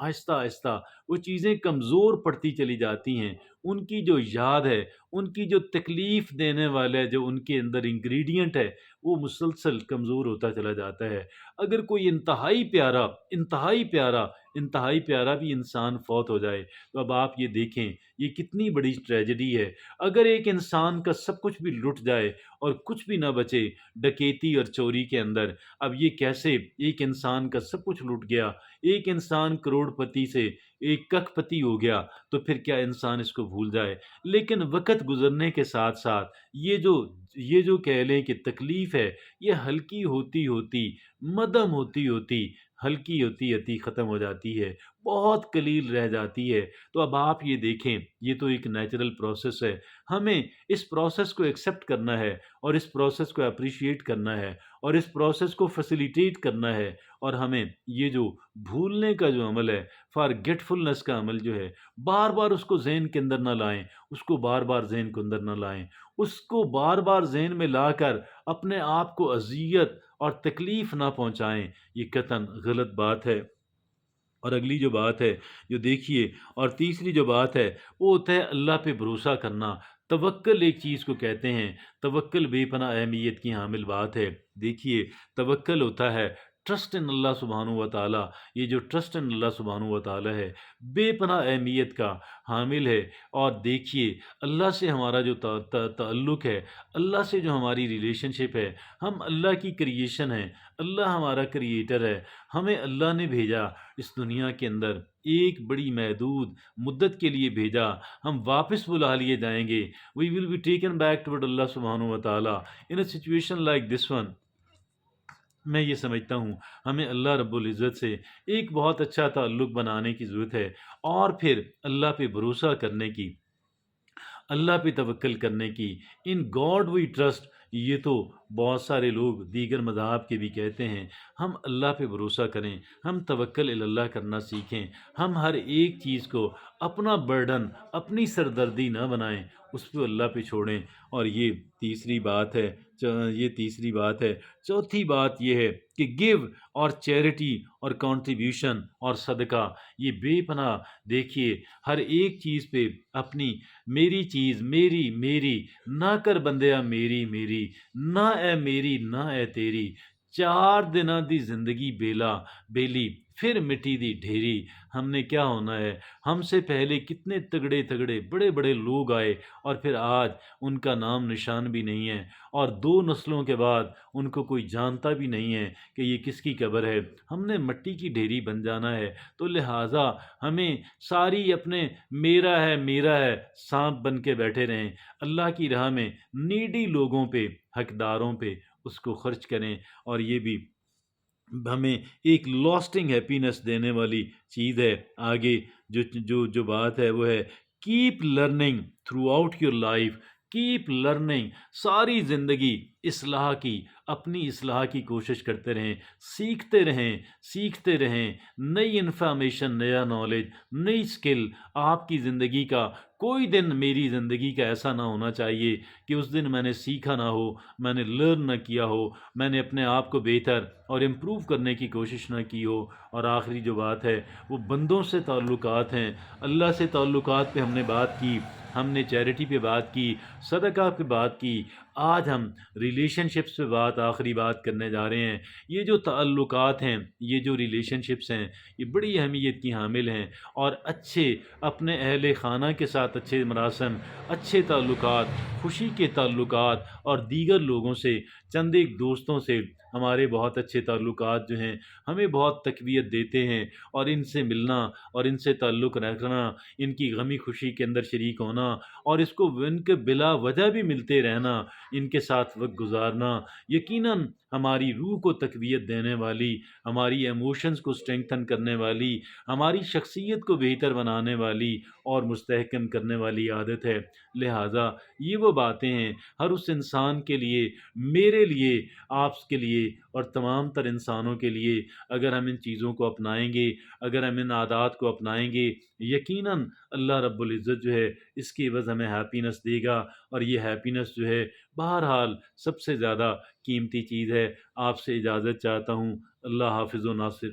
آہستہ آہستہ وہ چیزیں کمزور پڑتی چلی جاتی ہیں۔ ان کی جو یاد ہے، ان کی جو تکلیف دینے والا ہے، جو ان کے اندر انگریڈینٹ ہے، وہ مسلسل کمزور ہوتا چلا جاتا ہے۔ اگر کوئی انتہائی پیارا بھی انسان فوت ہو جائے، تو اب آپ یہ دیکھیں یہ کتنی بڑی ٹریجڈی ہے۔ اگر ایک انسان کا سب کچھ بھی لٹ جائے اور کچھ بھی نہ بچے ڈکیتی اور چوری کے اندر، اب یہ کیسے ایک انسان کا سب کچھ لٹ گیا، ایک انسان کروڑ پتی سے ایک ککھ پتی ہو گیا، تو پھر کیا انسان اس کو بھول جائے؟ لیکن وقت گزرنے کے ساتھ ساتھ یہ جو کہہ لیں کہ تکلیف ہے، یہ ہلکی ہوتی ہوتی، مدھم ہوتی ہوتی، ہلکی ہوتی ہوتی ختم ہو جاتی ہے، بہت قلیل رہ جاتی ہے۔ تو اب آپ یہ دیکھیں، یہ تو ایک نیچرل پروسیس ہے۔ ہمیں اس پروسیس کو ایکسیپٹ کرنا ہے، اور اس پروسیس کو اپریشیٹ کرنا ہے، اور اس پروسیس کو فیسیلیٹیٹ کرنا ہے، اور ہمیں یہ جو بھولنے کا جو عمل ہے، فارگیٹفلنس کا عمل جو ہے، بار بار اس کو ذہن کے اندر نہ لائیں، اس کو بار بار ذہن کے اندر نہ لائیں، اس کو بار بار ذہن میں لا کر اپنے آپ کو اذیت اور تکلیف نہ پہنچائیں، یہ قطعاً غلط بات ہے۔ اور اگلی جو بات ہے جو دیکھیے، اور تیسری جو بات ہے وہ ہوتا ہے اللہ پہ بھروسہ کرنا۔ توکل ایک چیز کو کہتے ہیں، توکل بے پناہ اہمیت کی حامل بات ہے۔ دیکھیے، توکل ہوتا ہے ٹرسٹ ان اللہ سبحانہ و تعالیٰ۔ یہ جو ٹرسٹ ان اللہ سبحانہ و تعالیٰ ہے، بے پناہ اہمیت کا حامل ہے۔ اور دیکھیے، اللہ سے ہمارا جو تعلق ہے، اللہ سے جو ہماری ریلیشن شپ ہے، ہم اللہ کی کریشن ہے، اللہ ہمارا کریٹر ہے، ہمیں اللہ نے بھیجا اس دنیا کے اندر، ایک بڑی محدود مدت کے لیے بھیجا، ہم واپس بلا لیے جائیں گے۔ We will be taken back to اللہ سبحانہ و تعالیٰ in a situation like this one. میں یہ سمجھتا ہوں ہمیں اللہ رب العزت سے ایک بہت اچھا تعلق بنانے کی ضرورت ہے، اور پھر اللہ پہ بھروسہ کرنے کی، اللہ پہ توکل کرنے کی۔ ان گاڈ وی ٹرسٹ، یہ تو بہت سارے لوگ دیگر مذاہب کے بھی کہتے ہیں۔ ہم اللہ پہ بھروسہ کریں، ہم توکل اللہ کرنا سیکھیں، ہم ہر ایک چیز کو اپنا برڈن، اپنی سردردی نہ بنائیں، اس پہ اللہ پہ چھوڑیں۔ اور یہ تیسری بات ہے، چوتھی بات یہ ہے کہ گیو اور چیریٹی اور کنٹریبیوشن اور صدقہ، یہ بے پناہ، دیکھیے ہر ایک چیز پہ اپنی، میری چیز میری میری، نہ کر بندیا میری میری، نہ اے میری نہ اے تیری، چار دناں دی زندگی بیلی، پھر مٹی دی ڈھیری۔ ہم نے کیا ہونا ہے؟ ہم سے پہلے کتنے تگڑے تگڑے بڑے بڑے لوگ آئے، اور پھر آج ان کا نام نشان بھی نہیں ہے، اور 2 نسلوں کے بعد ان کو کوئی جانتا بھی نہیں ہے کہ یہ کس کی قبر ہے۔ ہم نے مٹی کی ڈھیری بن جانا ہے، تو لہٰذا ہمیں ساری اپنے میرا ہے سانپ بن کے بیٹھے رہیں، اللہ کی راہ میں نیڈی لوگوں پہ، حقداروں پہ اس کو خرچ کریں۔ اور یہ بھی ہمیں ایک لاسٹنگ ہیپینس دینے والی چیز ہے۔ آگے جو بات ہے وہ ہے keep learning throughout your life, keep learning, ساری زندگی اصلاح کی، اپنی اصلاح کی کوشش کرتے رہیں، سیکھتے رہیں، نئی انفارمیشن، نیا نالج، نئی سکل۔ آپ کی زندگی کا کوئی دن، میری زندگی کا ایسا نہ ہونا چاہیے کہ اس دن میں نے سیکھا نہ ہو، میں نے لرن نہ کیا ہو، میں نے اپنے آپ کو بہتر اور امپروو کرنے کی کوشش نہ کی ہو۔ اور آخری جو بات ہے وہ بندوں سے تعلقات ہیں، اللہ سے تعلقات پہ ہم نے بات کی، ہم نے چیریٹی پہ بات کی، صدقہ پہ بات کی، آج ہم ریلیشن شپس پہ آخری بات کرنے جا رہے ہیں۔ یہ جو تعلقات ہیں، یہ جو ریلیشن شپس ہیں، یہ بڑی اہمیت کی حامل ہیں، اور اچھے اپنے اہل خانہ کے ساتھ اچھے مراسم، اچھے تعلقات، خوشی کے تعلقات، اور دیگر لوگوں سے، چند ایک دوستوں سے ہمارے بہت اچھے تعلقات جو ہیں ہمیں بہت تقویت دیتے ہیں، اور ان سے ملنا اور ان سے تعلق رکھنا، ان کی غمی خوشی کے اندر شریک ہونا، اور اس کو ان کے بلا وجہ بھی ملتے رہنا، ان کے ساتھ وقت گزارنا، یقیناً ہماری روح کو تقویت دینے والی، ہماری ایموشنز کو اسٹرینگتھن کرنے والی، ہماری شخصیت کو بہتر بنانے والی اور مستحکم کرنے والی عادت ہے۔ لہٰذا یہ وہ باتیں ہیں ہر اس انسان کے لیے، میرے لیے، آپ کے لیے، اور تمام تر انسانوں کے لیے، اگر ہم ان چیزوں کو اپنائیں گے، اگر ہم ان عادات کو اپنائیں گے، یقیناً اللہ رب العزت جو ہے اس کی عوض ہمیں ہیپینس دے گا۔ اور یہ ہیپینس جو ہے بہرحال سب سے زیادہ قیمتی چیز ہے۔ آپ سے اجازت چاہتا ہوں۔ اللہ حافظ و ناصر۔